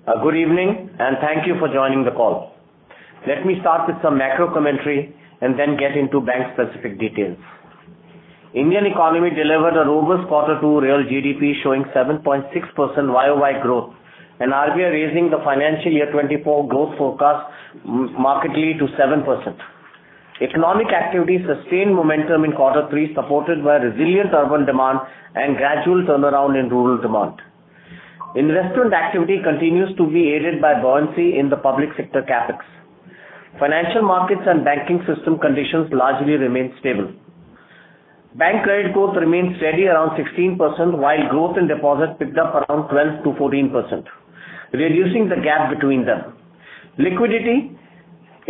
Good evening and thank you for joining the call. Let me start with some macro commentary and then get into bank-specific details. Indian economy delivered a robust Q2 real GDP showing 7.6% YOY growth and RBI raising the financial year 24 growth forecast markedly to 7%. Economic activity sustained momentum in Q3 supported by resilient urban demand and gradual turnaround in rural demand. Investment activity continues to be aided by buoyancy in the public sector capex. Financial markets and banking system conditions largely remain stable. Bank credit growth remained steady around 16% while growth in deposits picked up around 12 to 14%, reducing the gap between them. Liquidity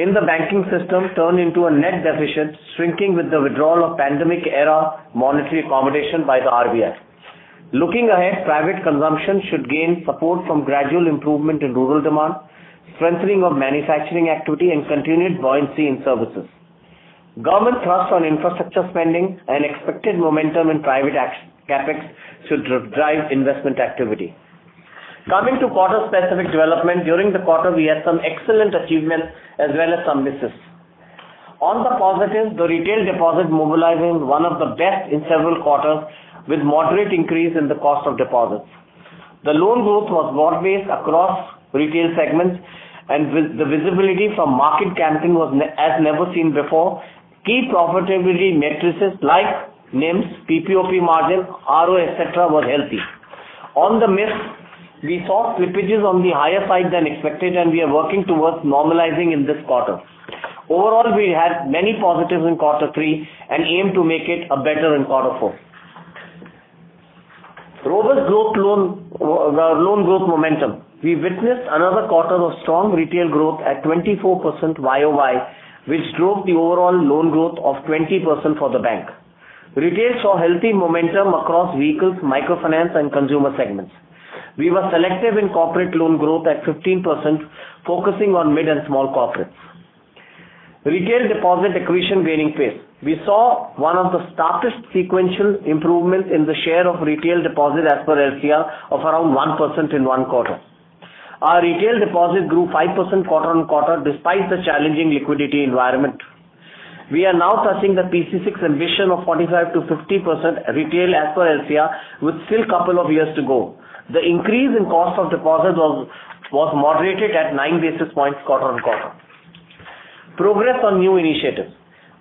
in the banking system turned into a net deficit, shrinking with the withdrawal of pandemic-era monetary accommodation by the RBI. Looking ahead, private consumption should gain support from gradual improvement in rural demand, strengthening of manufacturing activity and continued buoyancy in services. Government thrust on infrastructure spending and expected momentum in private capex should drive investment activity. Coming to quarter-specific development, during the quarter we had some excellent achievements as well as some misses. On the positive, the retail deposit mobilizing one of the best in several quarters with moderate increase in the cost of deposits. The loan growth was broad-based across retail segments and with the visibility from market campaign was as never seen before. Key profitability matrices like NIMs, PPOP margin, ROA, etc. was healthy. On the miss, we saw slippages on the higher side than expected and we are working towards normalizing in this quarter. Overall, we had many positives in Q3 and aim to make it a better in Q4. Robust loan growth momentum. We witnessed another quarter of strong retail growth at 24% YOY, which drove the overall loan growth of 20% for the bank. Retail saw healthy momentum across vehicles, microfinance and consumer segments. We were selective in corporate loan growth at 15%, focusing on mid and small corporates. Retail deposit acquisition gaining pace. We saw one of the starkest sequential improvements in the share of retail deposit as per LCR of around 1% in one quarter. Our retail deposit grew 5% quarter on quarter despite the challenging liquidity environment. We are now touching the PC6 ambition of 45 to 50% retail as per LCR with still couple of years to go. The increase in cost of deposit was moderated at 9 basis points quarter on quarter. Progress on new initiatives.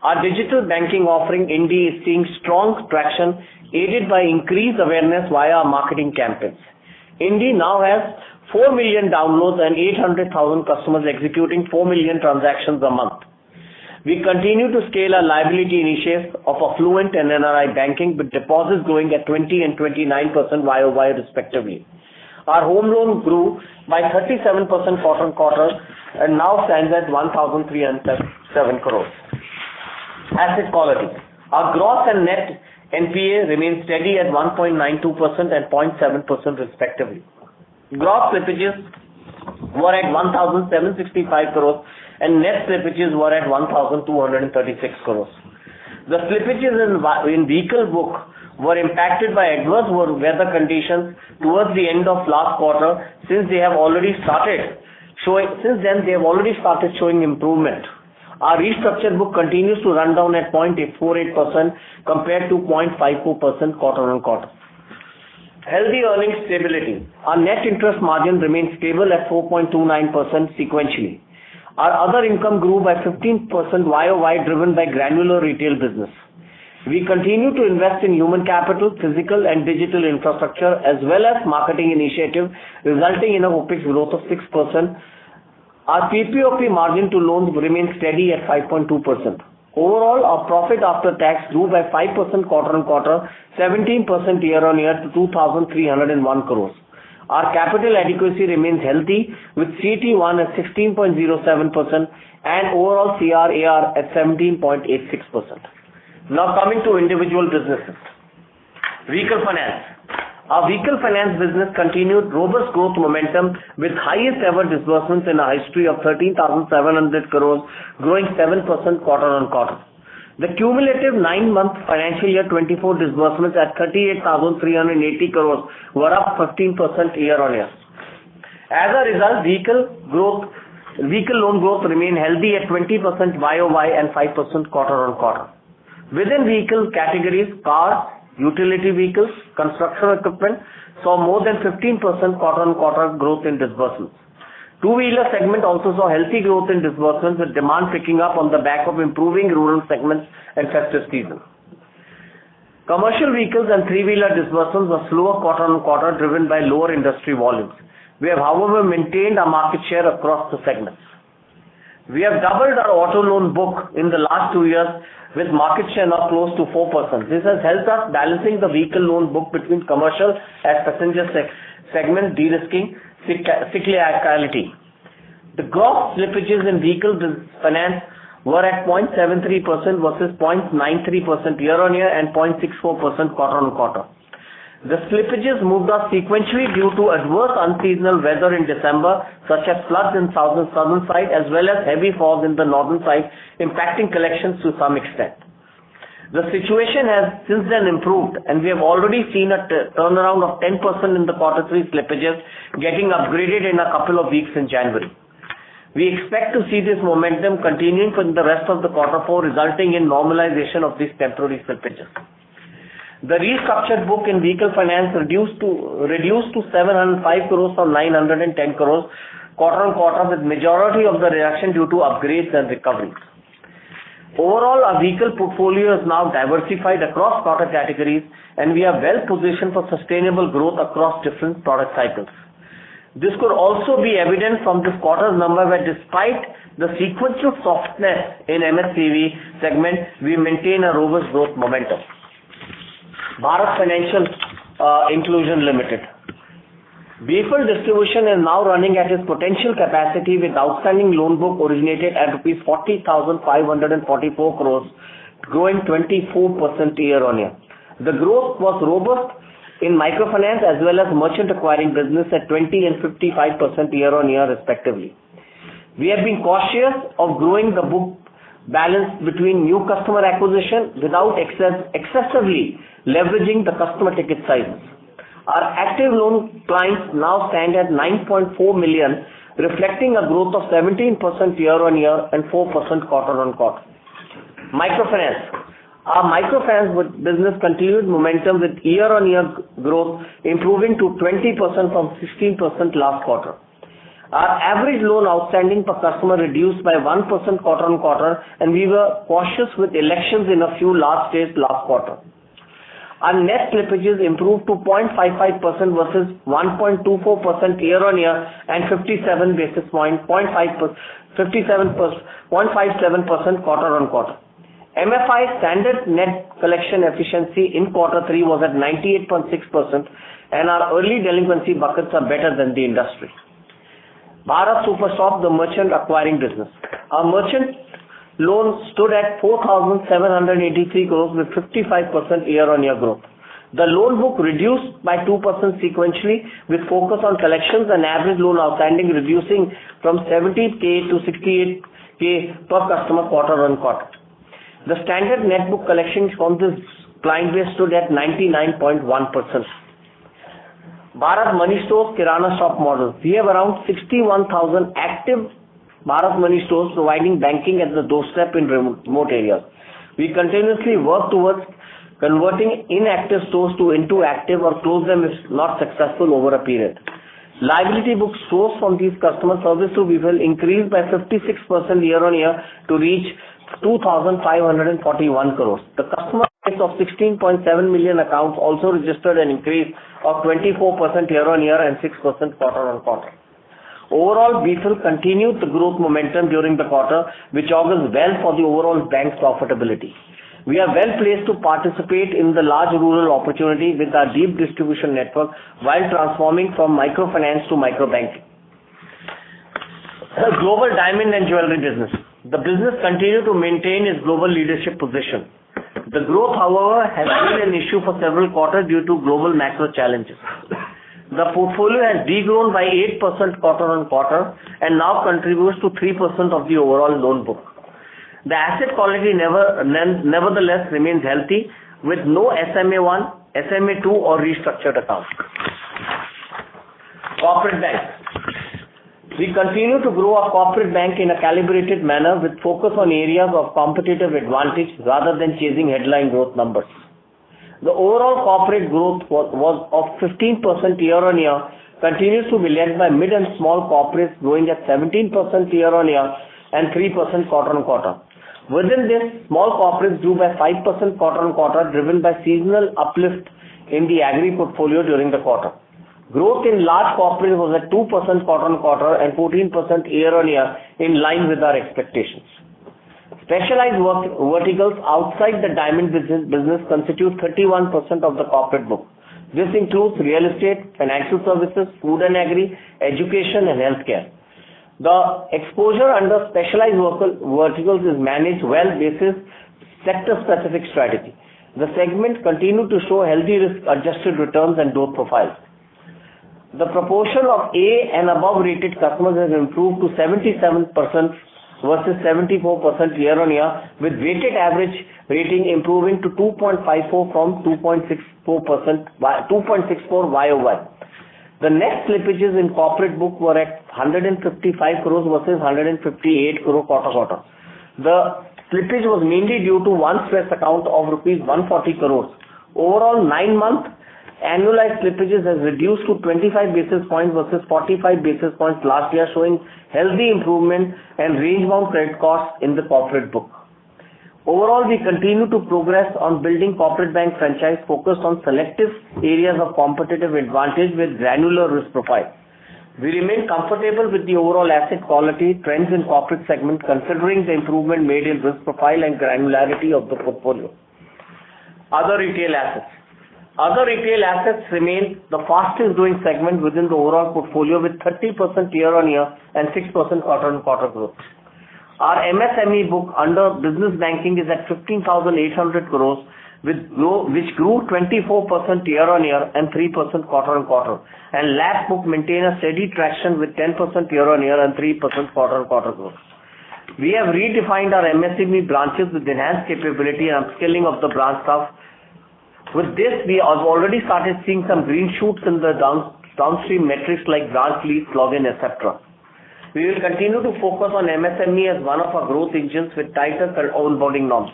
Our digital banking offering Indi is seeing strong traction aided by increased awareness via our marketing campaigns. Indi now has 4 million downloads and 800,000 customers executing 4 million transactions a month. We continue to scale our liability initiatives of affluent and NRI banking with deposits growing at 20 and 29% YOY respectively. Our home loan grew by 37% quarter on quarter and now stands at 1,307 crores. Asset quality. Our gross and net NPA remains steady at 1.92% and 0.7% respectively. Gross slippages were at 1,765 crores and net slippages were at 1,236 crores. The slippages in vehicle book were impacted by adverse weather conditions towards the end of last quarter. Since then they have already started showing improvement. Our restructured book continues to run down at 0.48% compared to 0.54% quarter on quarter. Healthy earnings stability. Our net interest margin remains stable at 4.29% sequentially. Our other income grew by 15% YOY driven by granular retail business. We continue to invest in human capital, physical and digital infrastructure as well as marketing initiative resulting in a OPEX growth of 6%. Our PPOP margin to loans remains steady at 5.2%. Overall, our profit after tax grew by 5% quarter on quarter, 17% year on year to 2,301 crores. Our capital adequacy remains healthy with CET1 at 16.07% and overall CRAR at 17.86%. Now coming to individual businesses. Vehicle finance. Our vehicle finance business continued robust growth momentum with highest ever disbursements in our history of 13,700 crores, growing 7% quarter on quarter. The cumulative 9-month financial year 24 disbursements at 38,380 crores were up 15% year on year. As a result, vehicle loan growth remained healthy at 20% YOY and 5% quarter-on-quarter. Within vehicle categories, cars, utility vehicles, construction equipment saw more than 15% quarter-on-quarter growth in disbursements. Two-wheeler segment also saw healthy growth in disbursements with demand picking up on the back of improving rural segments and festive season. Commercial vehicles and three-wheeler disbursements were slower quarter-on-quarter driven by lower industry volumes. We have, however, maintained our market share across the segments. We have doubled our auto loan book in the last 2 years with market share now close to 4%. This has helped us balancing the vehicle loan book between commercial and passenger segment de-risking cyclicality. The gross slippages in vehicle finance were at 0.73% versus 0.93% year-on-year and 0.64% quarter-on-quarter. The slippages moved up sequentially due to adverse unseasonal weather in December, such as floods in southern side as well as heavy fog in the northern side, impacting collections to some extent. The situation has since then improved, and we have already seen a turnaround of 10% in the Q3 slippages, getting upgraded in a couple of weeks in January. We expect to see this momentum continuing for the rest of the Q4, resulting in normalization of these temporary slippages. The restructured book in vehicle finance reduced to 705 crores from 910 crores quarter-on-quarter, with majority of the reduction due to upgrades and recoveries. Overall, our vehicle portfolio is now diversified across product categories, and we are well positioned for sustainable growth across different product cycles. This could also be evident from this quarter's number, where despite the sequential softness in MSCV segment, we maintain a robust growth momentum. Bharat Financial Inclusion Limited. BFIL distribution is now running at its potential capacity with outstanding loan book originated at rupees 40,544 crores, growing 24% year-on-year. The growth was robust in microfinance as well as merchant acquiring business at 20 and 55% year-on-year respectively. We have been cautious of growing the book balance between new customer acquisition without excessively leveraging the customer ticket sizes. Our active loan clients now stand at 9.4 million, reflecting a growth of 17% year-on-year and 4% quarter-on-quarter. Microfinance. Our microfinance business continued momentum with year-on-year growth improving to 20% from 16% last quarter. Our average loan outstanding per customer reduced by 1% quarter-on-quarter, and we were cautious with elections in a few large states last quarter. Our net slippages improved to 0.55% versus 1.24% year-on-year and 0.57% quarter-on-quarter. MFI standard net collection efficiency in Q3 was at 98.6%, and our early delinquency buckets are better than the industry. Bharat Superstop, the merchant acquiring business. Our merchant loans stood at 4,783 crores with 55% year-on-year growth. The loan book reduced by 2% sequentially with focus on collections and average loan outstanding reducing from 70K to 68K per customer quarter-on-quarter. The standard net book collections from this client base stood at 99.1%. Bharat Money Stores Kirana Shop model. We have around 61,000 active Bharat Money Stores providing banking at the doorstep in remote areas. We continuously work towards converting inactive stores into active or close them if not successful over a period. Liability book sourced from these customer service to BFIL increased by 56% year-on-year to reach 2,541 crores. The customer base of 16.7 million accounts also registered an increase of 24% year-on-year and 6% quarter-on-quarter. Overall, BFIL continued the growth momentum during the quarter, which augurs well for the overall bank's profitability. We are well placed to participate in the large rural opportunity with our deep distribution network while transforming from microfinance to microbanking. Global diamond and jewelry business. The business continued to maintain its global leadership position. The growth, however, has been an issue for several quarters due to global macro challenges. The portfolio has degrown by 8% quarter-on-quarter and now contributes to 3% of the overall loan book. The asset quality nevertheless remains healthy with no SMA1, SMA2 or restructured accounts. Corporate bank. We continue to grow our corporate bank in a calibrated manner with focus on areas of competitive advantage rather than chasing headline growth numbers. The overall corporate growth was of 15% year-on-year, continues to be led by mid and small corporates growing at 17% year-on-year and 3% quarter-on-quarter. Within this, small corporates grew by 5% quarter-on-quarter, driven by seasonal uplift in the agri portfolio during the quarter. Growth in large corporates was at 2% quarter-on-quarter and 14% year-on-year, in line with our expectations. Specialized verticals outside the diamond business constitute 31% of the corporate book. This includes real estate, financial services, food and agri, education and healthcare. The exposure under specialized verticals is managed well basis sector-specific strategy. The segment continued to show healthy risk-adjusted returns and growth profiles. The proportion of A and above rated customers has improved to 77% versus 74% year-on-year, with weighted average rating improving to 2.54 from 2.64 YOY. The net slippages in corporate book were at 155 crores versus 158 crore quarter-quarter. The slippage was mainly due to one stress account of rupees 140 crores. Overall, 9-month annualized slippages has reduced to 25 basis points versus 45 basis points last year, showing healthy improvement and range-bound credit costs in the corporate book. Overall, we continue to progress on building corporate bank franchise focused on selective areas of competitive advantage with granular risk profile. We remain comfortable with the overall asset quality trends in corporate segment, considering the improvement made in risk profile and granularity of the portfolio. Other retail assets. Other retail assets remain the fastest growing segment within the overall portfolio with 30% year-on-year and 6% quarter-on-quarter growth. Our MSME book under business banking is at 15,800 crores, which grew 24% year-on-year and 3% quarter-on-quarter. And LAP book maintained a steady traction with 10% year-on-year and 3% quarter-on-quarter growth. We have redefined our MSME branches with enhanced capability and upskilling of the branch staff. With this, we have already started seeing some green shoots in the downstream metrics like branch leads, login, etc. We will continue to focus on MSME as one of our growth engines with tighter onboarding norms.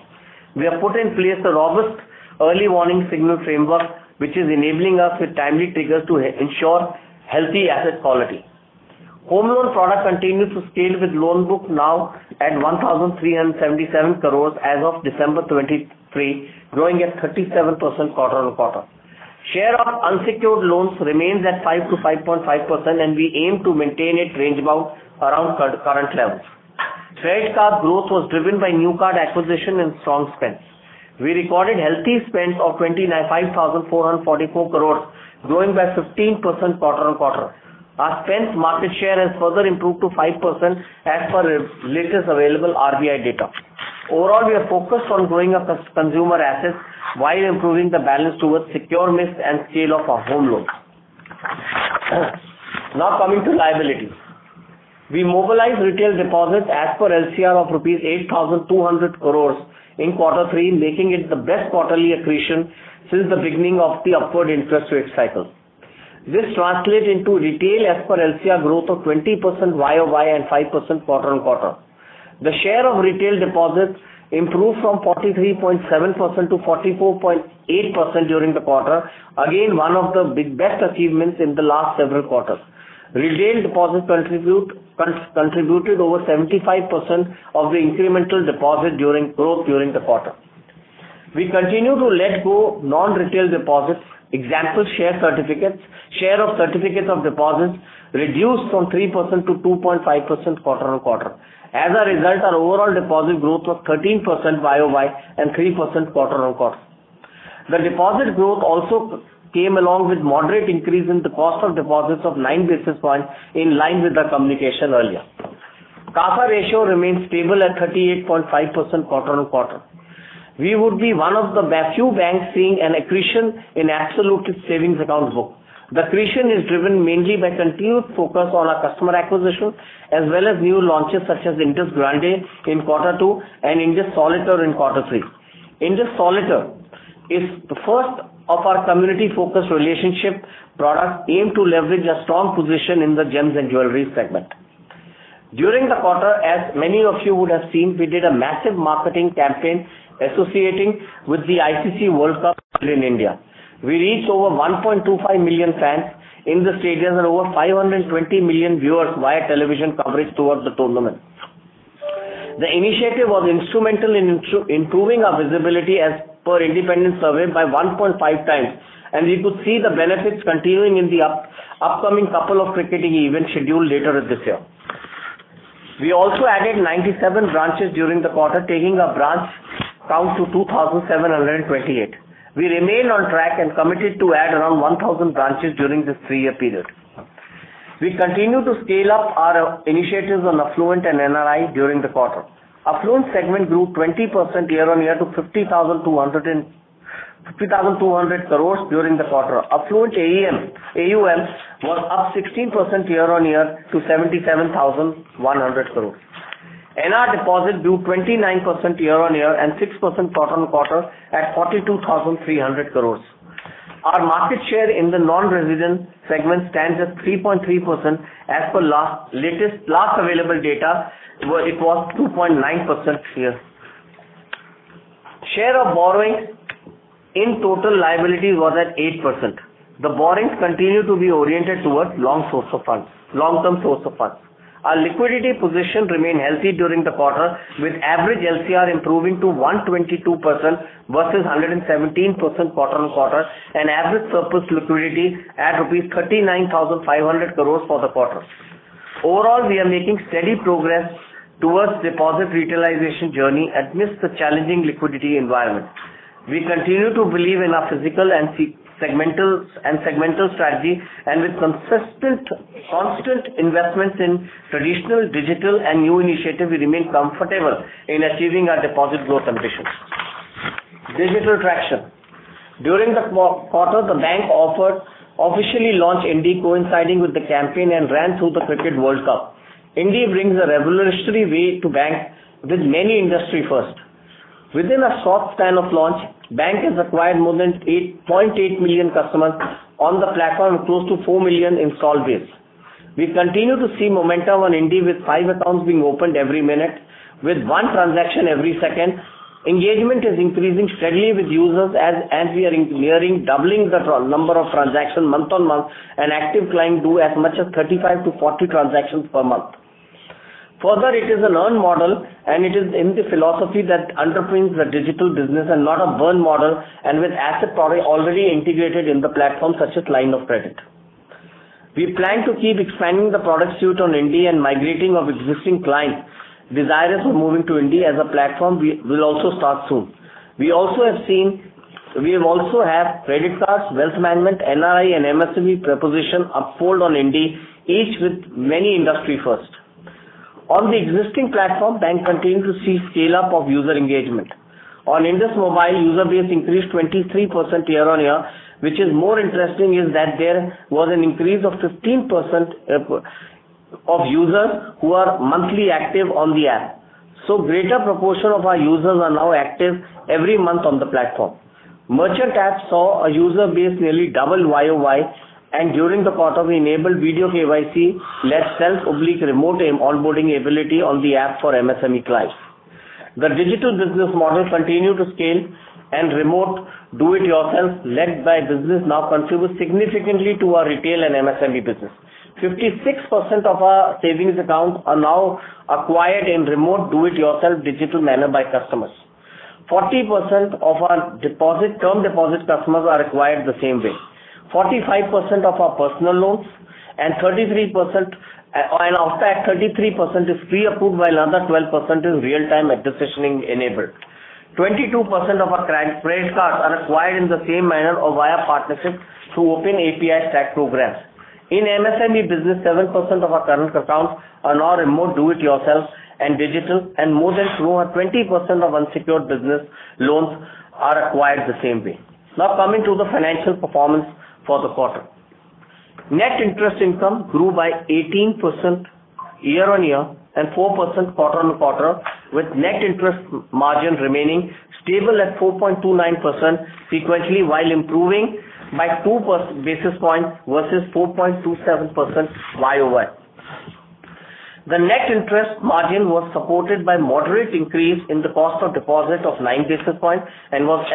We have put in place a robust early warning signal framework which is enabling us with timely triggers to ensure healthy asset quality. Home loan product continues to scale with loan book now at 1,377 crores as of December 23, growing at 37% quarter-on-quarter. Share of unsecured loans remains at 5 to 5.5% and we aim to maintain it range bound around current levels. Credit card growth was driven by new card acquisition and strong spends. We recorded healthy spends of 25,444 crores, growing by 15% quarter-on-quarter. Our spends market share has further improved to 5% as per latest available RBI data. Overall, we are focused on growing our consumer assets while improving the balance towards secure mix and scale of our home loans. Now coming to liabilities. We mobilized retail deposits as per LCR of rupees 8,200 crores in Q3, making it the best quarterly accretion since the beginning of the upward interest rate cycle. This translates into retail as per LCR growth of 20% YOY and 5% quarter-on-quarter. The share of retail deposits improved from 43.7% to 44.8% during the quarter, again one of the best achievements in the last several quarters. Retail deposits contributed over 75% of the incremental deposit growth during the quarter. We continue to let go non-retail deposits. Example, share of certificates of deposits reduced from 3% to 2.5% quarter-on-quarter. As a result, our overall deposit growth was 13% YOY and 3% quarter-on-quarter. The deposit growth also came along with moderate increase in the cost of deposits of 9 basis points in line with the communication earlier. CASA ratio remains stable at 38.5% quarter-on-quarter. We would be one of the few banks seeing an accretion in absolute savings account book. The accretion is driven mainly by continued focus on our customer acquisition as well as new launches such as Indus Grande in Q2 and Indus Solitaire in Q3. Indus Solitaire is the first of our community-focused relationship product aimed to leverage a strong position in the gems and jewelry segment. During the quarter, as many of you would have seen, we did a massive marketing campaign associating with the ICC World Cup in India. We reached over 1.25 million fans in the stadiums and over 520 million viewers via television coverage towards the tournament. The initiative was instrumental in improving our visibility as per independent survey by 1.5 times, and we could see the benefits continuing in the upcoming couple of cricketing events scheduled later this year. We also added 97 branches during the quarter, taking our branch count to 2,728. We remain on track and committed to add around 1,000 branches during this 3-year period. We continue to scale up our initiatives on affluent and NRI during the quarter. Affluent segment grew 20% year-on-year to 50,200 crores during the quarter. Affluent AUM was up 16% year-on-year to 77,100 crores. NR deposit grew 29% year-on-year and 6% quarter-on-quarter at 42,300 crores. Our market share in the non-resident segment stands at 3.3% as per last available data. It was 2.9% here. Share of borrowings in total liabilities was at 8%. The borrowings continue to be oriented towards long-term source of funds. Our liquidity position remained healthy during the quarter, with average LCR improving to 122% versus 117% quarter-on-quarter, and average surplus liquidity at rupees 39,500 crores for the quarter. Overall, we are making steady progress towards deposit retailization journey amidst the challenging liquidity environment. We continue to believe in our physical and segmental strategy, and with constant investments in traditional, digital and new initiatives, we remain comfortable in achieving our deposit growth ambitions. Digital traction. During the quarter, the bank officially launched Indi, coinciding with the campaign, and ran through the Cricket World Cup. Indi brings a revolutionary way to bank with many industry firsts. Within a short span of launch, bank has acquired more than 8.8 million customers on the platform and close to 4 million installed base. We continue to see momentum on Indi with 5 accounts being opened every minute, with 1 transaction every second. Engagement is increasing steadily with users as we are nearing doubling the number of transactions month on month, and active clients do as much as 35 to 40 transactions per month. Further, it is an earn model, and it is in the philosophy that underpins the digital business and not a burn model, and with asset product already integrated in the platform such as line of credit. We plan to keep expanding the product suite on Indi and migrating of existing clients desirous of moving to Indi as a platform will also start soon. We also have credit cards, wealth management, NRI and MSME proposition upfold on Indi, each with many industry firsts. On the existing platform, bank continued to see scale-up of user engagement. On Indus Mobile, user base increased 23% year-on-year, which is more interesting is that there was an increase of 15% of users who are monthly active on the app. So greater proportion of our users are now active every month on the platform. Merchant app saw a user base nearly double YOY, and during the quarter we enabled video KYC led self/remote onboarding ability on the app for MSME clients. The digital business model continued to scale, and remote do-it-yourself led by business now contributes significantly to our retail and MSME business. 56% of our savings accounts are now acquired in remote do-it-yourself digital manner by customers. 40% of our term deposit customers are acquired the same way. 45% of our personal loans and 33%, and of that 33% is pre-approved, while another 12% is real-time decisioning enabled. 22% of our credit cards are acquired in the same manner or via partnership through open API stack programs. In MSME business, 7% of our current accounts are now remote do-it-yourself and digital, and more than 20% of unsecured business loans are acquired the same way. Now coming to the financial performance for the quarter. Net interest income grew by 18% year-on-year and 4% quarter-on-quarter, with net interest margin remaining stable at 4.29% sequentially, while improving by 2 basis points versus 4.27% YOY. The net interest margin was supported by moderate increase in the cost of deposit of 9 basis points and was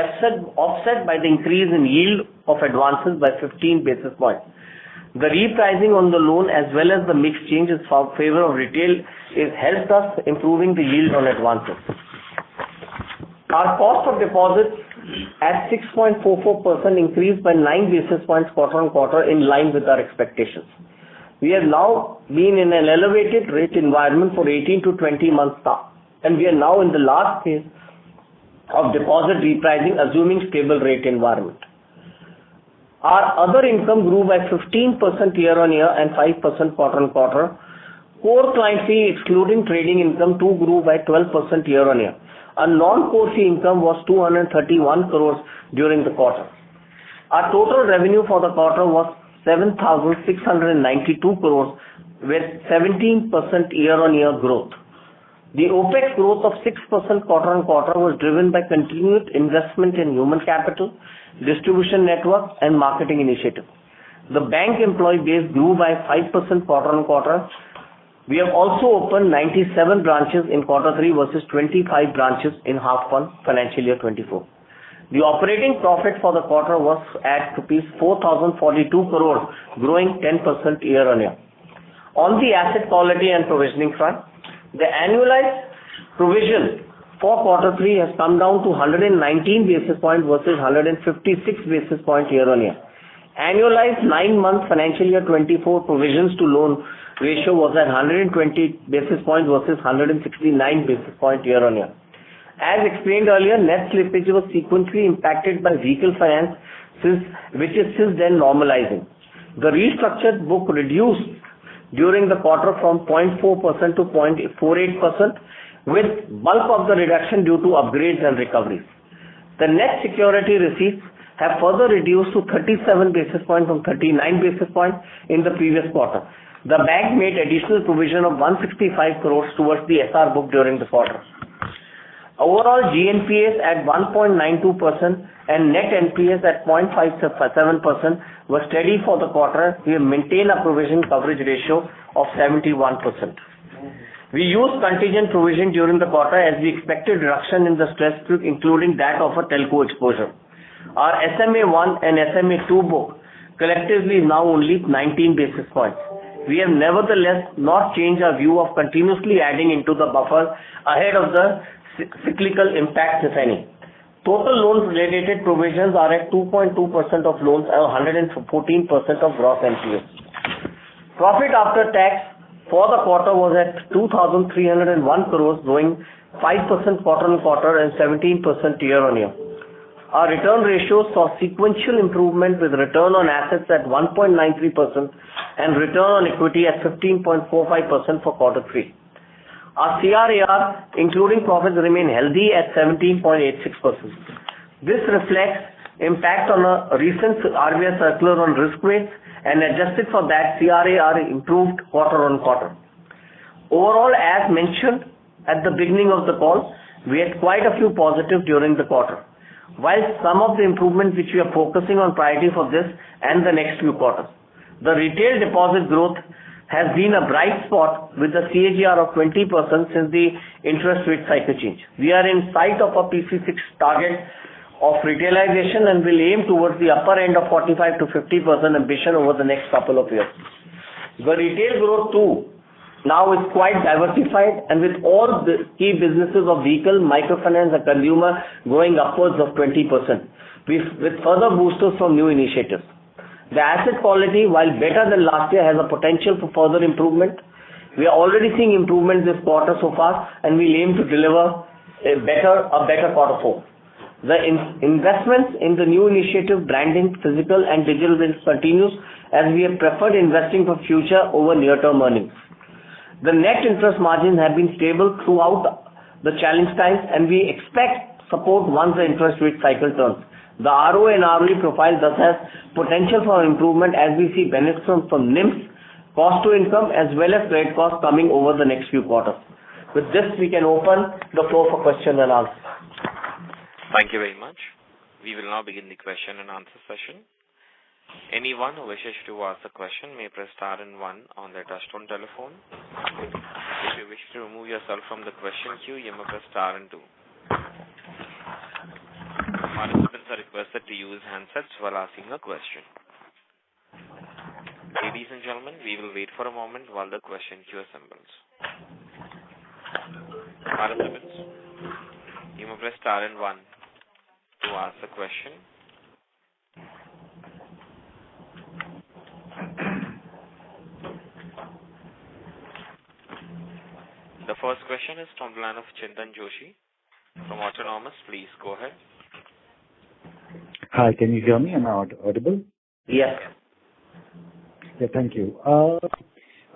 offset by the increase in yield of advances by 15 basis points. The repricing on the loan as well as the mix change in favor of retail is helped us improving the yield on advances. Our cost of deposits at 6.44% increased by 9 basis points quarter on quarter in line with our expectations. We have now been in an elevated rate environment for 18 to 20 months now, and we are now in the last phase of deposit repricing, assuming stable rate environment. Our other income grew by 15% year-on-year and 5% quarter-on-quarter. Core client fee, excluding trading income, too grew by 12% year-on-year. Our non-core fee income was 231 crores during the quarter. Our total revenue for the quarter was 7,692 crores with 17% year-on-year growth. The OPEX growth of 6% quarter-on-quarter was driven by continued investment in human capital, distribution network and marketing initiatives. The bank employee base grew by 5% quarter-on-quarter. We have also opened 97 branches in quarter 3 versus 25 branches in half 1 financial year 24. The operating profit for the quarter was at rupees 4,042 crores, growing 10% year-on-year. On the asset quality and provisioning front, the annualized provision for quarter 3 has come down to 119 basis points versus 156 basis points year-on-year. Annualized 9-month financial year 24 provisions to loan ratio was at 120 basis points versus 169 basis points year-on-year. As explained earlier, net slippage was sequentially impacted by vehicle finance, which is since then normalizing. The restructured book reduced during the quarter from 0.4% to 0.48%, with bulk of the reduction due to upgrades and recoveries. The net security receipts have further reduced to 37 basis points from 39 basis points in the previous quarter. The bank made additional provision of 165 crores towards the SR book during the quarter. Overall, GNPAs at 1.92% and net NPAs at 0.57% were steady for the quarter. We have maintained a provision coverage ratio of 71%. We used contingent provision during the quarter as we expected reduction in the stress book, including that of a telco exposure. Our SMA-1 and SMA-2 book collectively is now only 19 basis points. We have nevertheless not changed our view of continuously adding into the buffer ahead of the cyclical impact, if any. Total loans related provisions are at 2.2% of loans and 114% of gross NPAs. Profit after tax for the quarter was at 2,301 crores, growing 5% quarter-on-quarter and 17% year-on-year. Our return ratios saw sequential improvement with return on assets at 1.93% and return on equity at 15.45% for quarter 3. Our CRAR, including profits, remain healthy at 17.86%. This reflects impact on a recent RBI circular on risk weights, and adjusted for that, CRAR improved quarter-on-quarter. Overall, as mentioned at the beginning of the call, we had quite a few positives during the quarter. While some of the improvements which we are focusing on priority for this and the next few quarters. The retail deposit growth has been a bright spot with a CAGR of 20% since the interest rate cycle change. We are in sight of a PC6 target of retailization and will aim towards the upper end of 45 to 50% ambition over the next couple of years. The retail growth too now is quite diversified, and with all the key businesses of vehicle, microfinance and consumer growing upwards of 20%, with further boosters from new initiatives. The asset quality, while better than last year, has a potential for further improvement. We are already seeing improvement this quarter so far, and we aim to deliver a better quarter 4. The investments in the new initiative, branding, physical and digital wins continues, as we have preferred investing for future over near-term earnings. The net interest margins have been stable throughout the challenge times, and we expect support once the interest rate cycle turns. The ROA and ROE profile thus has potential for improvement as we see benefits from NIMs, cost to income as well as credit costs coming over the next few quarters. With this, we can open the floor for question and answer. Thank you very much. We will now begin the question and answer session. Anyone who wishes to ask a question may press star and 1 on their touchtone telephone. to remove yourself from the question queue, you may press star and 2. Participants are requested to use handsets while asking a question. Ladies and gentlemen, we will wait for a moment while the question queue assembles. Participants, you may press star and 1 to ask a question. The first question is from the line of Chintan Joshi from Autonomous. Please go ahead. Hi, can you hear me? Am I audible? Yes. Yeah, thank you.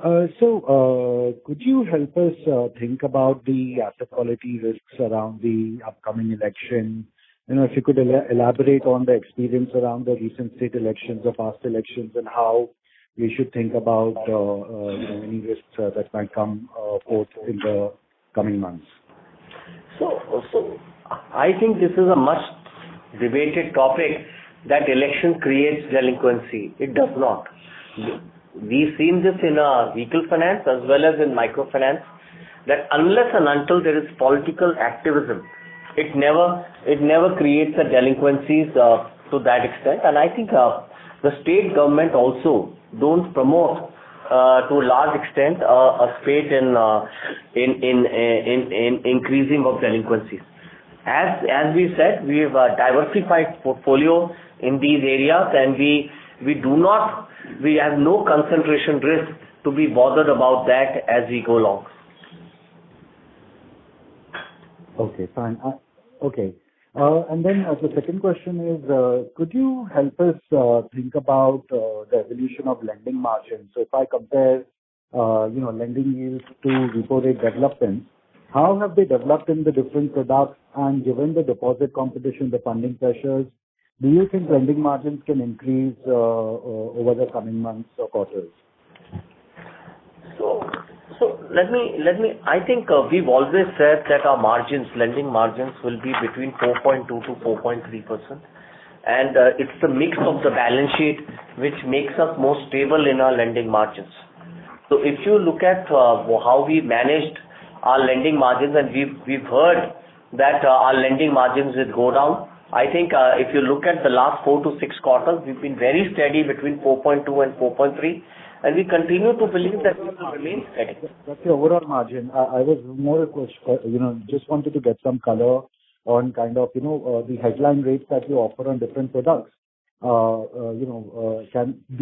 Could you help us think about the asset quality risks around the upcoming election? If you could elaborate on the experience around the recent state elections or past elections and how we should think about any risks that might come forth in the coming months. So I think this is a much debated topic that election creates delinquency. It does not. We've seen this in vehicle finance as well as in microfinance, that unless and until there is political activism, it never creates a delinquencies to that extent. And I think the state government also don't promote to a large extent a spate in increasing of delinquencies. As we said, we have a diversified portfolio in these areas, and we have no concentration risk to be bothered about that as we go along. Okay, fine. Okay. And then the second question is, could you help us think about the evolution of lending margins? So if I compare, lending yields to repo rate development, how have they developed in the different products? And given the deposit competition, the funding pressures, do you think lending margins can increase over the coming months or quarters? So let me. I think we've always said that our lending margins will be between 4.2 to 4.3%, and it's the mix of the balance sheet which makes us more stable in our lending margins. So if you look at how we managed our lending margins, and we've heard that our lending margins will go down. I think if you look at the last 4 to 6 quarters, we've been very steady between 4.2 and 4.3, and we continue to believe that we will remain steady. That's the overall margin. I was more just wanted to get some color on kind of the headline rates that you offer on different products. Do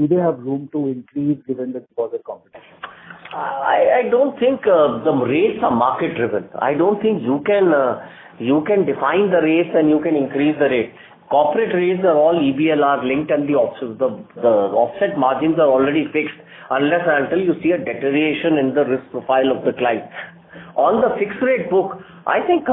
they have room to increase given the deposit competition? I don't think the rates are market driven. I don't think you can define the rates and you can increase the rate. Corporate rates are all EBLR linked, and the offset margins are already fixed unless and until you see a deterioration in the risk profile of the client. On the fixed rate book, I think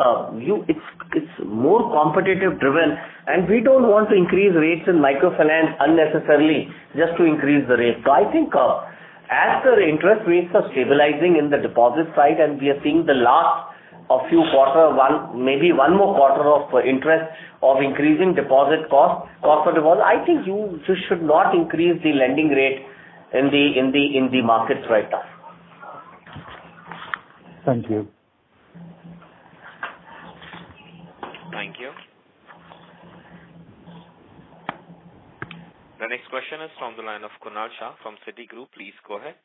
it's more competitive driven, and we don't want to increase rates in microfinance unnecessarily just to increase the rate. So I think as the interest rates are stabilizing in the deposit side, and we are seeing the last few quarter, maybe one more quarter of interest of increasing deposit cost of deposit, I think you should not increase the lending rate in the markets right now. Thank you. Thank you. The next question is from the line of Kunal Shah from Citigroup. Please go ahead.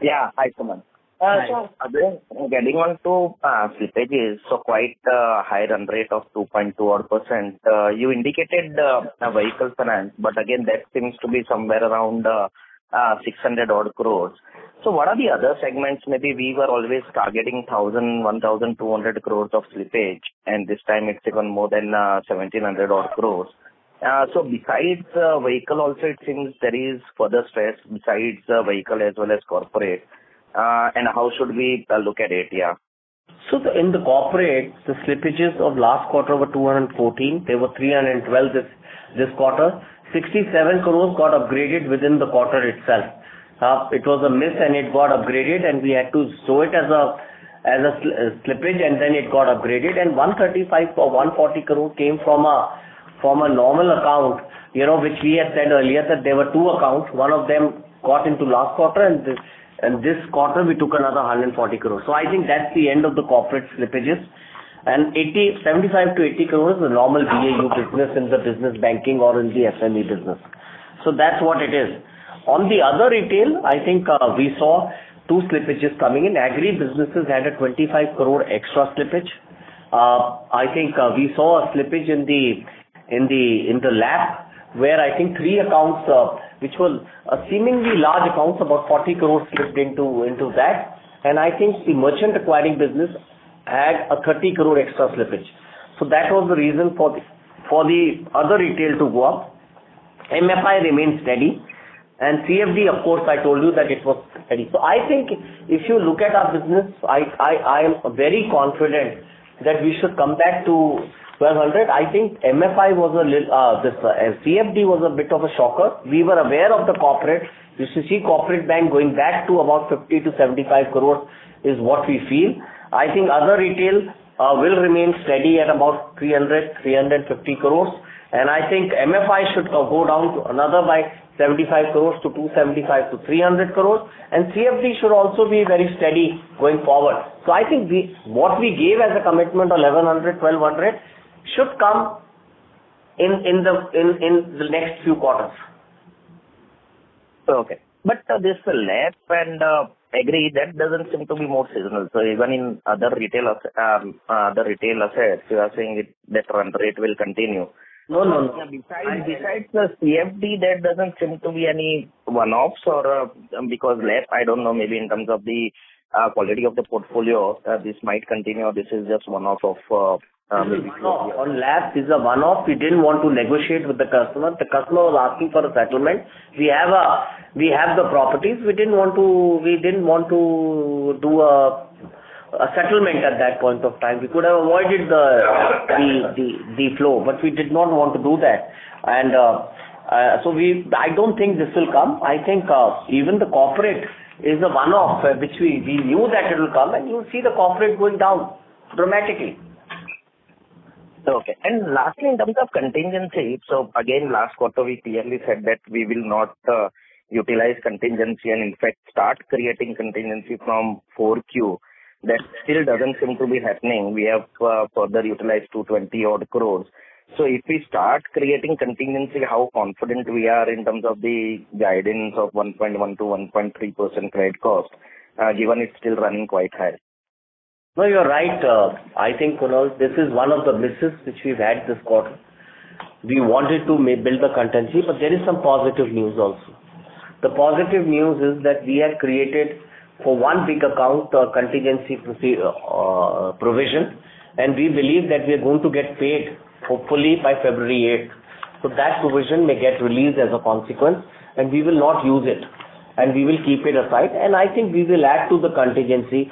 Yeah, hi, Suman. So again, getting on to slippages, so quite a high run rate of 2.2%. You indicated vehicle finance, but again, that seems to be somewhere around 600 odd crores. So what are the other segments? Maybe we were always targeting 1,200 crores of slippage, and this time it's even more than 1,700 odd crores. So besides vehicle also, it seems there is further stress besides vehicle as well as corporate. And how should we look at it? Yeah. So in the corporate, the slippages of last quarter were 214. They were 312 this quarter. 67 crores got upgraded within the quarter itself. It was a miss and it got upgraded, and we had to show it as a slippage, and then it got upgraded. And 135 or 140 crore came from a normal account, which we had said earlier that there were 2 accounts. One of them got into last quarter, and And this quarter we took another 140 crores. So I think that's the end of the corporate slippages. And 75 to 80 crores is the normal BAU business in the business banking or in the SME business. So that's what it is. On the other retail, I think we saw two slippages coming in. Agri businesses had a 25 crore extra slippage. I think we saw a slippage in the LAP, where I think three accounts, which was seemingly large accounts, about 40 crores slipped into that. And I think the merchant acquiring business had a 30 crore extra slippage. So that was the reason for the other retail to go up. MFI remains steady. And CFD, of course, I told you that it was steady. So I think if you look at our business, I am very confident that we should come back to 1200. I think MFI was CFD was a bit of a shocker. We were aware of the corporate. You should see corporate bank going back to about 50 to 75 crores is what we feel. I think other retail will remain steady at about 350 crores. And I think MFI should go down to another by 75 crores to 275 to 300 crores. And CFD should also be very steady going forward. So I think what we gave as a commitment of 1100, 1200 should come in the next few quarters. Okay. But this LAP and Agri, that doesn't seem to be more seasonal. So even in other retail assets, you are saying that run rate will continue. No. Besides the CFD, there doesn't seem to be any one-offs, or because LAP, I don't know, maybe in terms of the quality of the portfolio, this might continue, or this is just one-off of maybe. No, on LAP, this is a one-off. We didn't want to negotiate with the customer. The customer was asking for a settlement. We have the properties. We didn't want to do a settlement at that point of time. We could have avoided the flow, but we did not want to do that. And so I don't think this will come. I think even the corporate is a one-off, which we knew that it will come, and you'll see the corporate going down dramatically. Okay. And lastly, in terms of contingency, so again, last quarter we clearly said that we will not utilize contingency and in fact start creating contingency from 4Q. That still doesn't seem to be happening. We have further utilized 220 odd crores. So if we start creating contingency, how confident we are in terms of the guidance of 1.1 to 1.3% credit cost, given it's still running quite high? No, you're right. I think, Kunal, this is one of the misses which we've had this quarter. We wanted to build the contingency, but there is some positive news also. The positive news is that we had created for one big account contingency provision, and we believe that we are going to get paid hopefully by February 8th. So that provision may get released as a consequence, and we will not use it, and we will keep it aside. And I think we will add to the contingency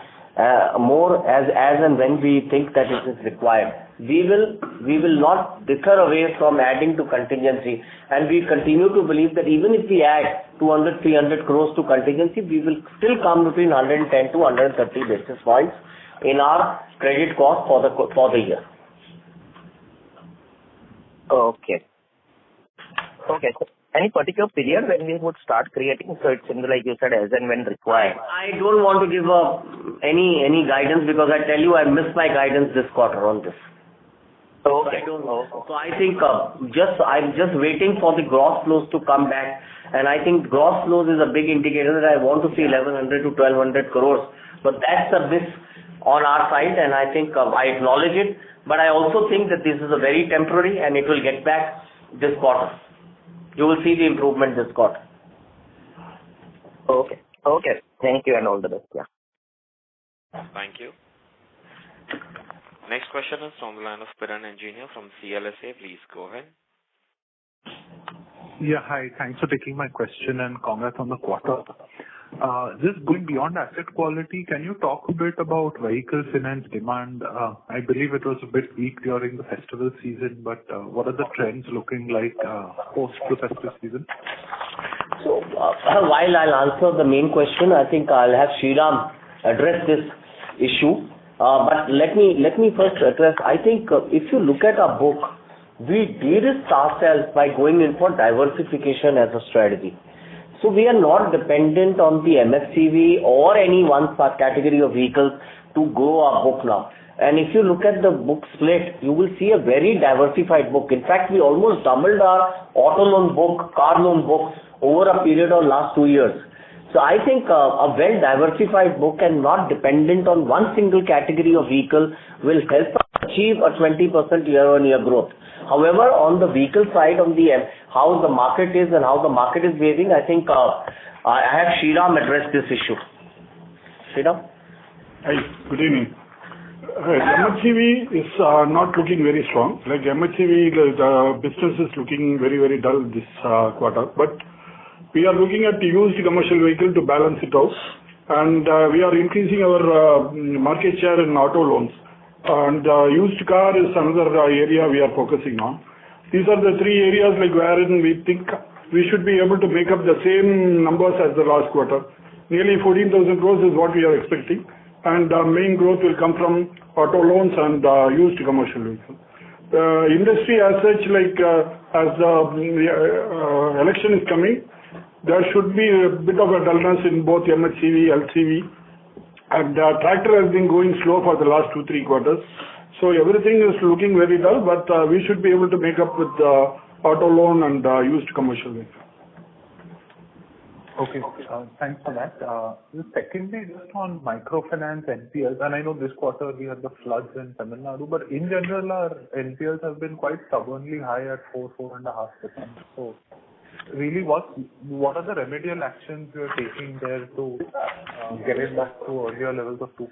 more as and when we think that it is required. We will not deter away from adding to contingency, and we continue to believe that even if we add 200-300 crores to contingency, we will still come between 110 to 130 basis points in our credit cost for the year. Okay. So any particular period when we would start creating? So it seems like you said as and when required. I don't want to give any guidance, because I tell you I missed my guidance this quarter on this. Okay. So I think I'm just waiting for the gross flows to come back, and I think gross flows is a big indicator that I want to see 1100 to 1200 crores. But that's a miss on our side, and I think I acknowledge it. But I also think that this is a very temporary, and it will get back this quarter. You will see the improvement this quarter. Okay. Thank you, and all the best. Yeah. Thank you. Next question is from the line of Piran Engineer from CLSA. Please go ahead. Yeah, hi. Thanks for taking my question and congrats on the quarter. Just going beyond asset quality, can you talk a bit about vehicle finance demand? I believe it was a bit weak during the festival season, but what are the trends looking like post the festive season? So while I'll answer the main question, I think I'll have Sriram address this issue. But let me first address. I think if you look at our book, we de-risked ourselves by going in for diversification as a strategy. So we are not dependent on the MFCV or any one category of vehicles to grow our book now. And if you look at the book split, you will see a very diversified book. In fact, we almost doubled our auto loan book, car loan book over a period of last 2 years. So I think a well-diversified book and not dependent on one single category of vehicle will help us achieve a 20% year-on-year growth. However, on the vehicle side, on the how the market is and how the market is behaving, I think I have Shriram address this issue. Shriram? Hi, good evening. MHCV is not looking very strong. Like MHCV, the business is looking very, very dull this quarter. But we are looking at the used commercial vehicle to balance it out. And we are increasing our market share in auto loans. And used car is another area we are focusing on. These are the three areas like wherein we think we should be able to make up the same numbers as the last quarter. Nearly 14,000 crores is what we are expecting. And main growth will come from auto loans and used commercial vehicles. The industry as such, like as the election is coming, there should be a bit of a dullness in both MHCV, LCV, and tractor has been going slow for the last 2-3 quarters. So everything is looking very dull, but we should be able to make up with auto loan and used commercial vehicles. Okay, thanks for that. Secondly, just on microfinance NPLs, and I know this quarter we had the floods in Tamil Nadu, but in general our NPLs have been quite stubbornly high at 4.5%. So really, what are the remedial actions you are taking there to get it back to earlier levels of 2%?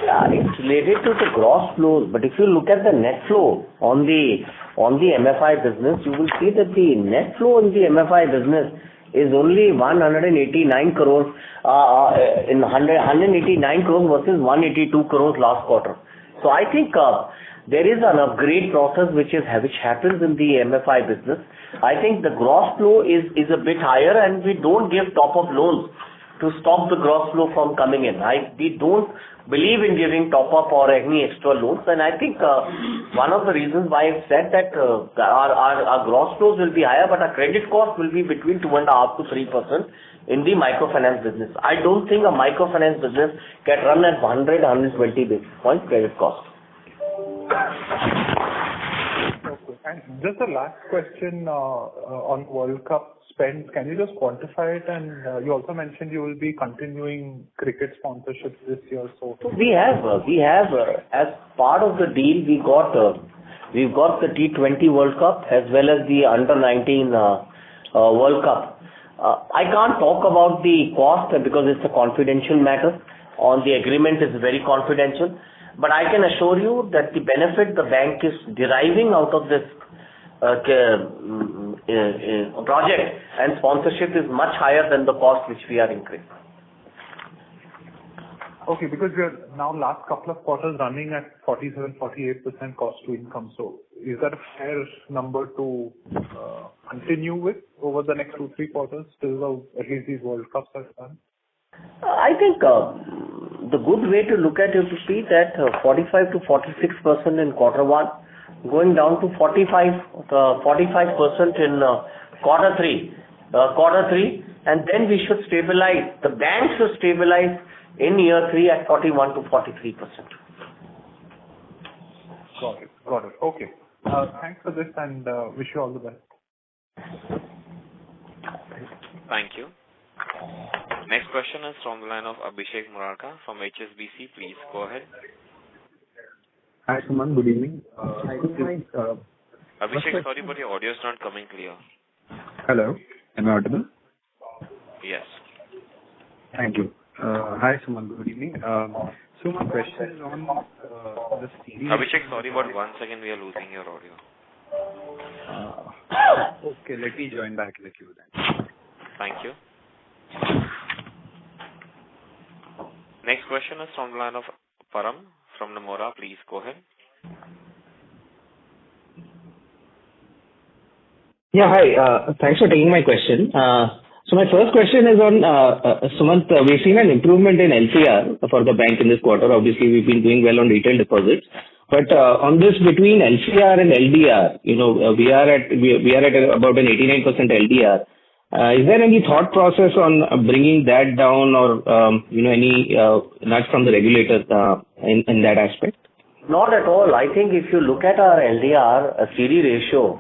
Yeah, it's related to the gross flows, but if you look at the net flow on the MFI business, you will see that the net flow in the MFI business is only 189 crores, 189 crores versus 182 crores last quarter. So I think there is an upgrade process which happens in the MFI business. I think the gross flow is a bit higher, and we don't give top-up loans to stop the gross flow from coming in. We don't believe in giving top-up or any extra loans, and I think one of the reasons why I've said that our gross flows will be higher, but our credit cost will be between 2.5% to 3% in the microfinance business. I don't think a microfinance business can run at 100-120 basis points credit cost. Okay. And just a last question on World Cup spend. Can you just quantify it? And you also mentioned you will be continuing cricket sponsorships this year. So we have as part of the deal we've got the T20 World Cup as well as the Under-19 World Cup. I can't talk about the cost because it's a confidential matter. On the agreement is very confidential. But I can assure you that the benefit the bank is deriving out of this project and sponsorship is much higher than the cost which we are incurring. Okay, because we are now last couple of quarters running at 47-48% cost to income. So is that a fair number to continue with over the next 2-3 quarters till at least these World Cups are done? I think the good way to look at it would be that 45 to 46% in quarter one, going down to 45% in quarter three, and then we should stabilize. The bank should stabilize in year 3 at 41 to 43%. Got it. Okay. Thanks for this and wish you all the best. Thank you. Next question is from the line of Abhishek Murarka from HSBC. Please go ahead. Hi, Suman. Good evening. Abhishek, sorry, but your audio is not coming clear. Hello. Am I audible? Yes. Thank you. Hi, Suman. Good evening. So my question is on the series. Abhishek, sorry, but 1 second we are losing your audio. Okay, let me join back in the queue then. Thank you. Next question is from the line of Param from Nomura. Please go ahead. Yeah, hi. Thanks for taking my question. So my first question is on Sumant. We've seen an improvement in LCR for the bank in this quarter. Obviously, we've been doing well on retail deposits, but on this between LCR and LDR, we are at about an 89% LDR. Is there any thought process on bringing that down or, any nudge from the regulator in that aspect? Not at all. I think if you look at our LDR, CD ratio,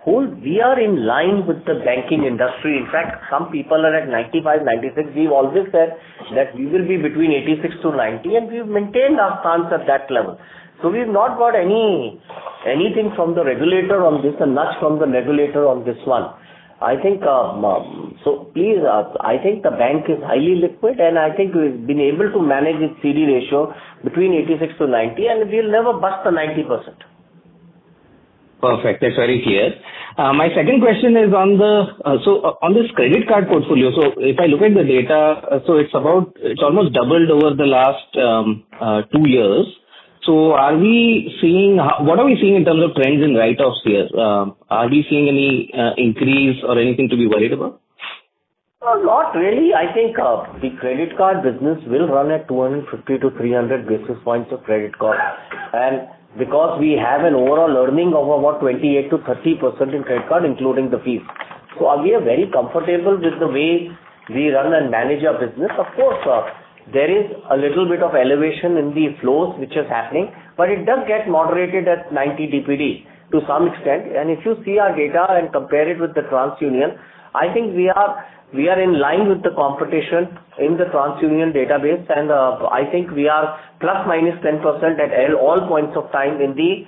we are in line with the banking industry. In fact, some people are at 95, 96. We've always said that we will be between 86 to 90, and we've maintained our stance at that level. So we've not got anything from the regulator on this, a nudge from the regulator on this one. I think, I think the bank is highly liquid, and I think we've been able to manage its CD ratio between 86 to 90, and we'll never bust the 90%. Perfect. That's very clear. My second question is on on this credit card portfolio. So if I look at the data, it's almost doubled over the last 2 years. So what are we seeing in terms of trends in write-offs here? Are we seeing any increase or anything to be worried about? Not really. I think the credit card business will run at 250 to 300 basis points of credit cost, and because we have an overall earning of about 28 to 30% in credit card, including the fees. So we are very comfortable with the way we run and manage our business. Of course, there is a little bit of elevation in the flows which is happening, but it does get moderated at 90 DPD to some extent. And if you see our data and compare it with the TransUnion, I think we are in line with the competition in the TransUnion database, and I think we are plus minus 10% at all points of time in the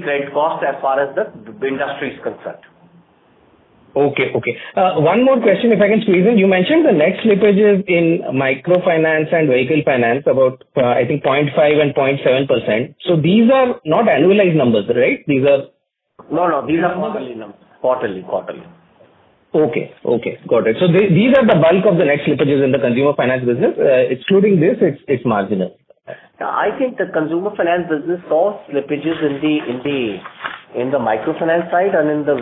credit cost as far as the industry is concerned. Okay. One more question, if I can squeeze in. You mentioned the net slippages in microfinance and vehicle finance about, I think, 0.5 and 0.7%. So these are not annualized numbers, right? These are... No, these are quarterly numbers. Quarterly. Okay, got it. So these are the bulk of the net slippages in the consumer finance business. Excluding this, it's marginal. I think the consumer finance business saw slippages in the microfinance side and in the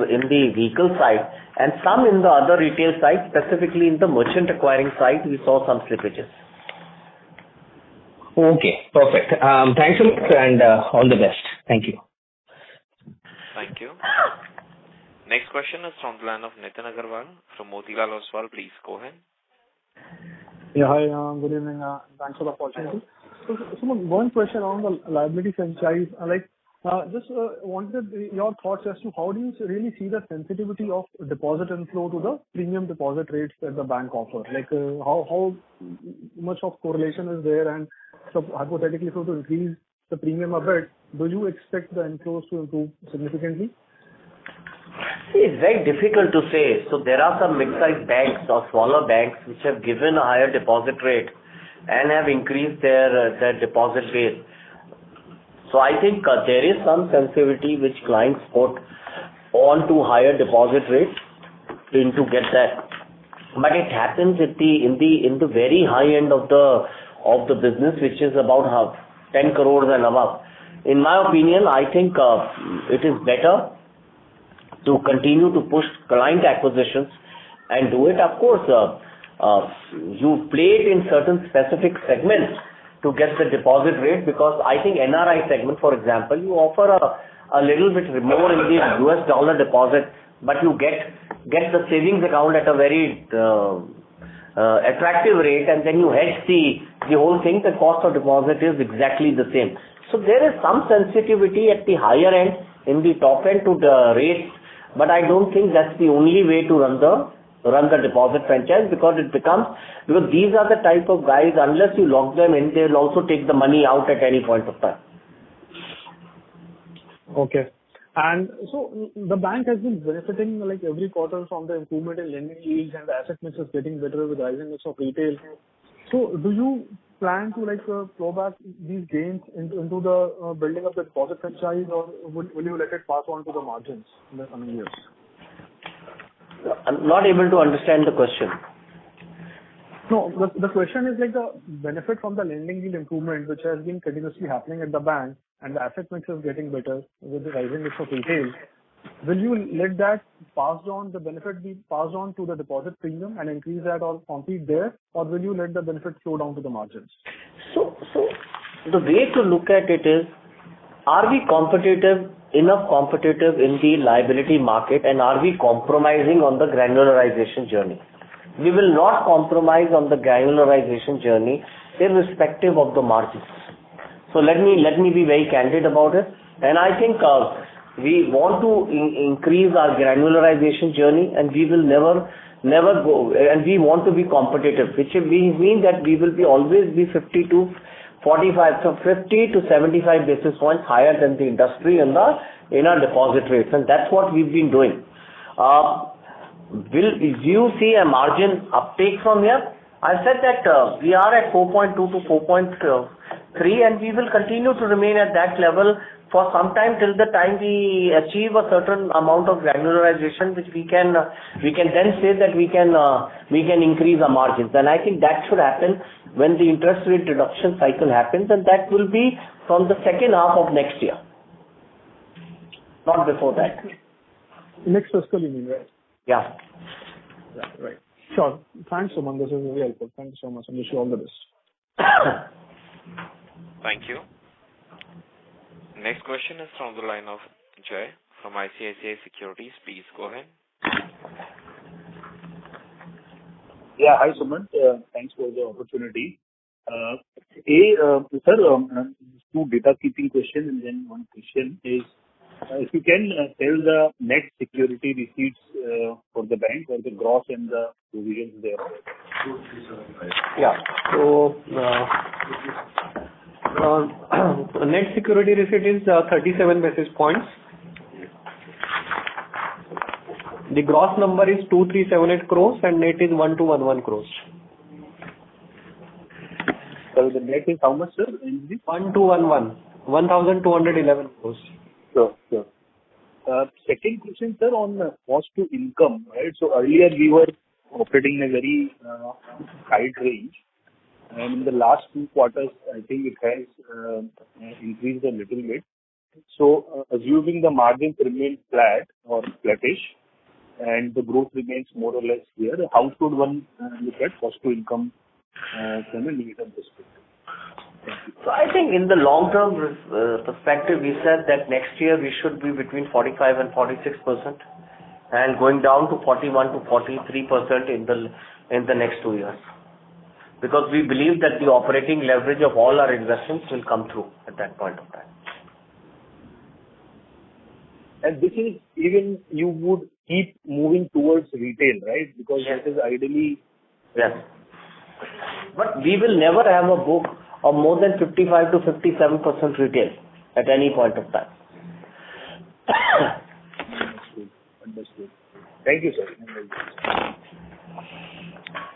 vehicle side, and some in the other retail side, specifically in the merchant acquiring side, we saw some slippages. Okay, perfect. Thanks a lot and all the best. Thank you. Thank you. Next question is from the line of Nitin Agarwal from Motilal Oswal. Please go ahead. Yeah, hi. Good evening. Thanks for the opportunity. So one question on the liability franchise. Just wanted your thoughts as to how do you really see the sensitivity of deposit inflow to the premium deposit rates that the bank offers? How much of correlation is there? And so hypothetically, to increase the premium a bit, do you expect the inflows to improve significantly? It's very difficult to say. So there are some mid-sized banks or smaller banks which have given a higher deposit rate and have increased their deposit base. So I think there is some sensitivity which clients put on to higher deposit rates to get that. But it happens in the very high end of the business, which is about 10 crores and above. In my opinion, I think it is better to continue to push client acquisitions and do it. Of course, you play it in certain specific segments to get the deposit rate, because I think NRI segment, for example, you offer a little bit more in the US dollar deposit, but you get the savings account at a very attractive rate, and then you hedge the whole thing. The cost of deposit is exactly the same. So there is some sensitivity at the higher end, in the top end to the rates, but I don't think that's the only way to run the deposit franchise, because these are the type of guys, unless you lock them in, they'll also take the money out at any point of time. Okay. And so the bank has been benefiting every quarter from the improvement in lending yields, and the asset mix is getting better with rising mix of retail. So do you plan to flow back these gains into the building of the deposit franchise, or will you let it pass on to the margins in the coming years? I'm not able to understand the question. No, the question is the benefit from the lending yield improvement, which has been continuously happening at the bank, and the asset mix is getting better with the rising mix of retail. Will you let that the benefit be passed on to the deposit premium and increase that or compete there, or will you let the benefit flow down to the margins? So the way to look at it is, are we competitive enough competitive in the liability market, and are we compromising on the granularization journey? We will not compromise on the granularization journey irrespective of the margins. So let me be very candid about it. And I think we want to increase our granularization journey, and we will never go, and we want to be competitive, which means that we will always be 50 to 75 basis points higher than the industry in our deposit rates, and that's what we've been doing. Will you see a margin uptake from here? I said that we are at 4.2 to 4.3, and we will continue to remain at that level for some time, till the time we achieve a certain amount of granularization, which we can then say that we can increase our margins. And I think that should happen when the interest rate reduction cycle happens, and that will be from the second half of next year, not before that. Next fiscal, you mean, right? Yeah. Yeah, right. Sure. Thanks, Suman. This is very helpful. Thank you so much, and wish you all the best. Thank you. Next question is from the line of Jay from ICICI Securities. Please go ahead. Yeah, hi, Suman. Thanks for the opportunity. Sir, two data keeping questions, and then one question is, if you can tell the net security receipts for the bank, or the gross and the provisions there. Yeah. So, net security receipt is 37 basis points. The gross number is 2378 crores and net is 1211 crores. So the net is how much, sir? 1211. 1211 crores. Sure. Second question, sir, on cost to income, right? So earlier we were operating in a very tight range, and in the last 2 quarters, I think it has increased a little bit. So assuming the margins remain flat or flattish, and the growth remains more or less here, how should one look at cost to income from a near-term perspective? So I think in the long-term perspective, we said that next year we should be between 45 and 46%, and going down to 41 to 43% in the next 2 years. Because we believe that the operating leverage of all our investments will come through at that point of time. And this is even you would keep moving towards retail, right? Because Yes. That is ideally... Yes. But we will never have a book of more than 55 to 57% retail at any point of time. Understood. Thank you, sir.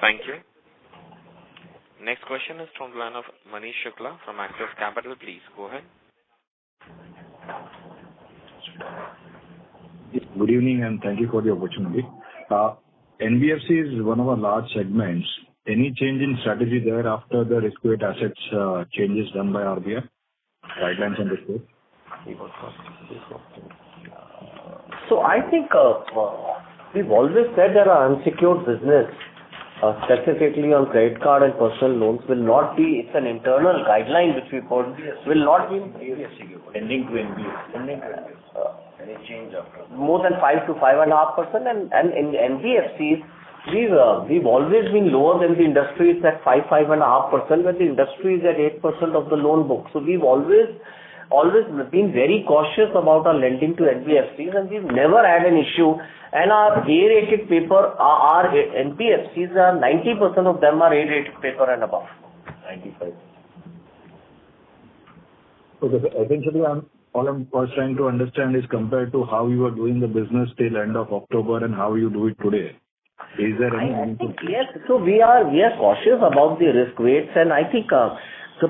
Thank you. Next question is from the line of Manish Shukla from Axis Capital. Please go ahead. Good evening, and thank you for the opportunity. NBFC is one of our large segments. Any change in strategy there after the risk-weight assets changes done by RBI? Guidelines on risk weight? So I think we've always said that our unsecured business, specifically on credit card and personal loans, will not be, it's an internal guideline which we put, will not be Lending to NBFC. Any change after? more than 5 to 5.5%, and in NBFCs, we've always been lower than the industry. It's at 5.5%, but the industry is at 8% of the loan book. So we've always been very cautious about our lending to NBFCs, and we've never had an issue. And our A-rated paper, our NBFCs are 90% of them are A-rated paper and above. 95. Okay, so essentially, all I'm trying to understand is compared to how you were doing the business till end of October and how you do it today. Is there any? I think yes. So we are cautious about the risk weights, and I think the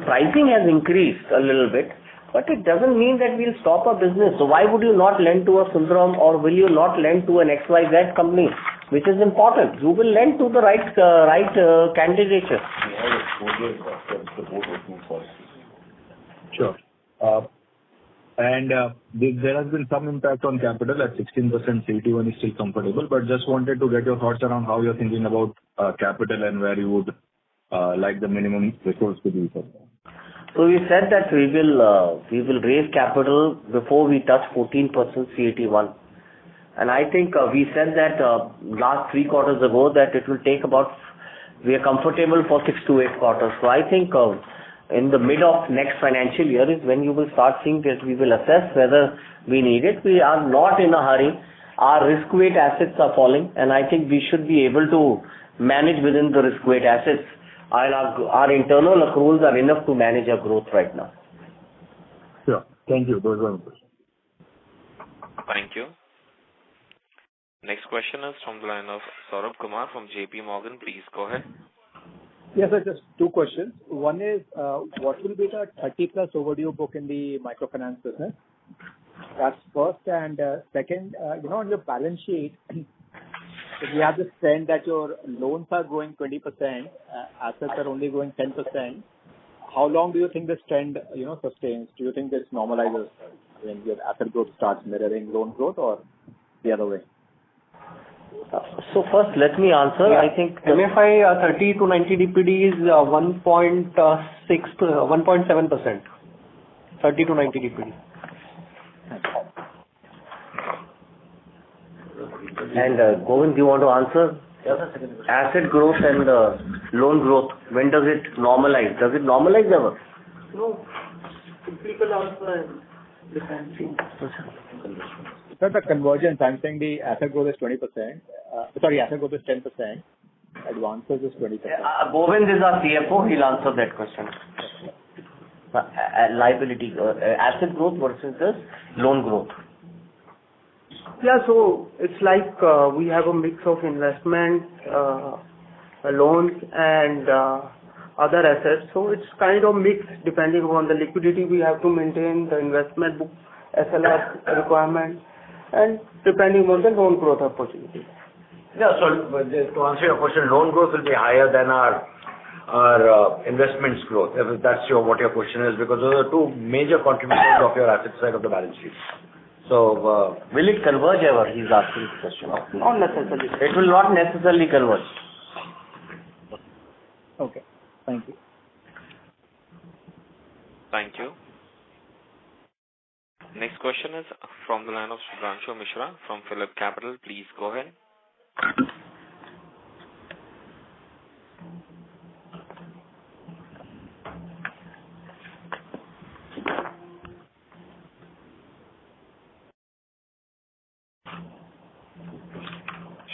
pricing has increased a little bit, but it doesn't mean that we'll stop our business. So why would you not lend to a Sundaram, or will you not lend to an XYZ company, which is important? You will lend to the right candidature. We have exposure after the board opening policy. Sure. And there has been some impact on capital at 16%. CET1 is still comfortable, but just wanted to get your thoughts around how you're thinking about capital and where you would like the minimum resource to be for that. So we said that we will raise capital before we touch 14% CET1. And I think we said that last 3 quarters ago that it will take we are comfortable for 6 to 8 quarters. So I think in the mid of next financial year is when you will start seeing that we will assess whether we need it. We are not in a hurry. Our risk weight assets are falling, and I think we should be able to manage within the risk weight assets. Our internal accruals are enough to manage our growth right now. Sure. Thank you. Those were my questions. Thank you. Next question is from the line of Saurabh Kumar from JP Morgan. Please go ahead. Yes, sir, just 2 questions. One is, what will be the 30+ overdue book in the microfinance business? That's first. And second, on your balance sheet, if you have this trend that your loans are growing 20%, assets are only growing 10%, how long do you think this trend, sustains? Do you think this normalizes when your asset growth starts mirroring loan growth or the other way? So first, let me answer. Yeah. I think MFI 30 to 90 DPD is 1.7%. 30 to 90 DPD. And Govind, do you want to answer? Asset growth and loan growth, when does it normalize? Does it normalize ever? No. People also different. Sir, the convergence, I'm saying the asset growth is 20%. Asset growth is 10%. Advances is 20%. Govind is our CFO. He'll answer that question. Liability, asset growth versus this loan growth. Yeah, so it's like we have a mix of investment, loans and other assets. So it's kind of mixed depending on the liquidity we have to maintain, the investment book, SLR requirement, and depending on the loan growth opportunity. Yeah, so to answer your question, loan growth will be higher than our investments growth, if that's what your question is, because those are 2 major contributors of your asset side of the balance sheet. So, will it converge ever? He's asking the question. Not necessarily. It will not necessarily converge. Okay. Thank you. Thank you. Next question is from the line of Shubhranshu Mishra from Phillip Capital. Please go ahead.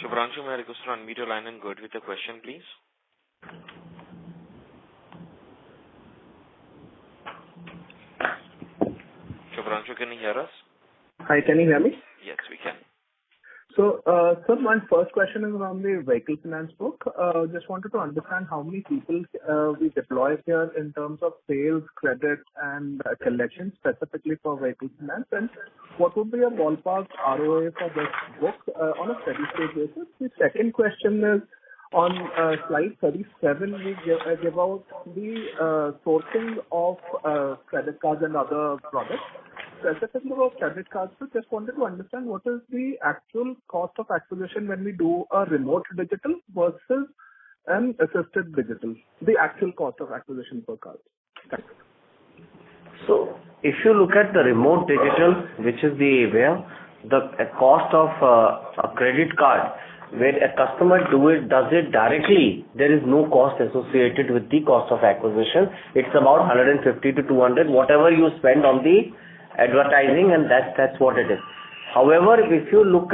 Shubhranshu, may I request to unmute your line and go ahead with the question, please? Shubhranshu, can you hear us? Hi, can you hear me? Yes, we can. So, sir, my first question is on the vehicle finance book. Just wanted to understand how many people we deploy here in terms of sales, credit, and collection, specifically for vehicle finance, and what would be a ballpark ROA for this book on a steady-state basis? The second question is on slide 37, we give out the sourcing of credit cards and other products. Specifically about credit cards, so just wanted to understand what is the actual cost of acquisition when we do a remote digital versus an assisted digital, the actual cost of acquisition per card. Thanks. So, if you look at the remote digital, which is the cost of a credit card, where a customer does it directly, there is no cost associated with the cost of acquisition. It's about 150 to 200, whatever you spend on the advertising, and that's what it is. However, if you look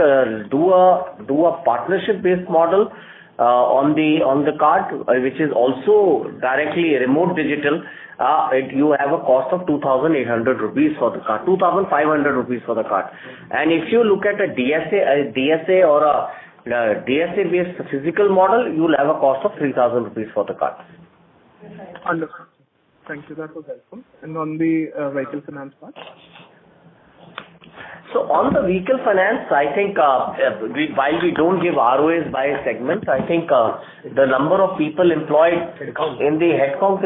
do a partnership based model on the card, which is also directly remote digital, you have a cost of 2,800 rupees for the card, 2,500 rupees for the card. And if you look at a DSA or a DSA based physical model, you'll have a cost of 3,000 rupees for the card. Understood. Thank you. That was helpful. And on the vehicle finance part? So on the vehicle finance, I think while we don't give ROAs by segment, I think the number of people employed in the headcount,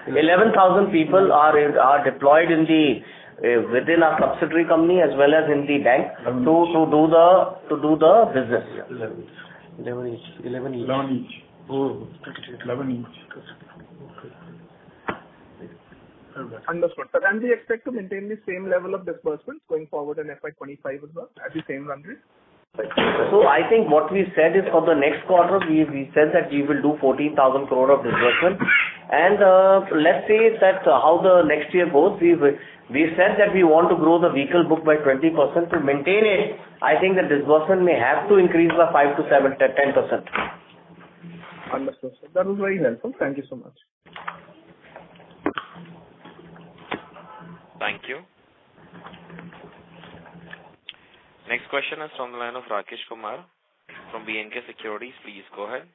11,000 people are deployed within our subsidiary company as well as in the bank to do the business. 11 each. Understood, sir. And we expect to maintain the same level of disbursements going forward in FY25 as well, at the same run rate? So I think what we said is for the next quarter, we said that we will do 14,000 crore of disbursement. And let's say that how the next year goes, we said that we want to grow the vehicle book by 20%. To maintain it, I think the disbursement may have to increase by 5 to 7, 10%. Understood, sir. That was very helpful. Thank you so much. Thank you. Next question is from the line of Rakesh Kumar from B&K Securities. Please go ahead.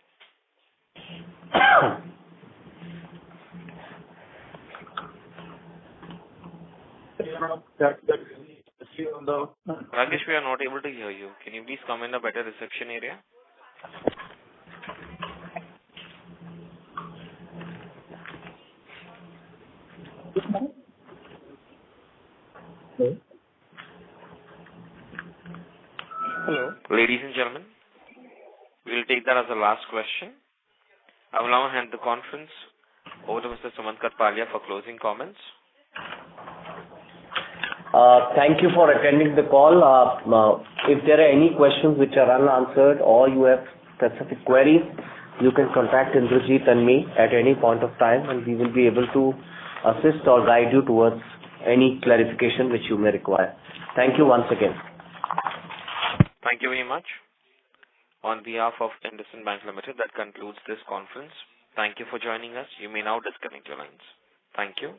Rakesh, we are not able to hear you. Can you please come in a better reception area? Hello. Ladies and gentlemen, we will take that as the last question. I will now hand the conference over to Mr. Sumant Katpalia for closing comments. Thank you for attending the call. If there are any questions which are unanswered or you have specific queries, you can contact Indrajit and me at any point of time, and we will be able to assist or guide you towards any clarification which you may require. Thank you once again. Thank you very much. On behalf of IndusInd Bank Limited, that concludes this conference. Thank you for joining us. You may now disconnect your lines. Thank you.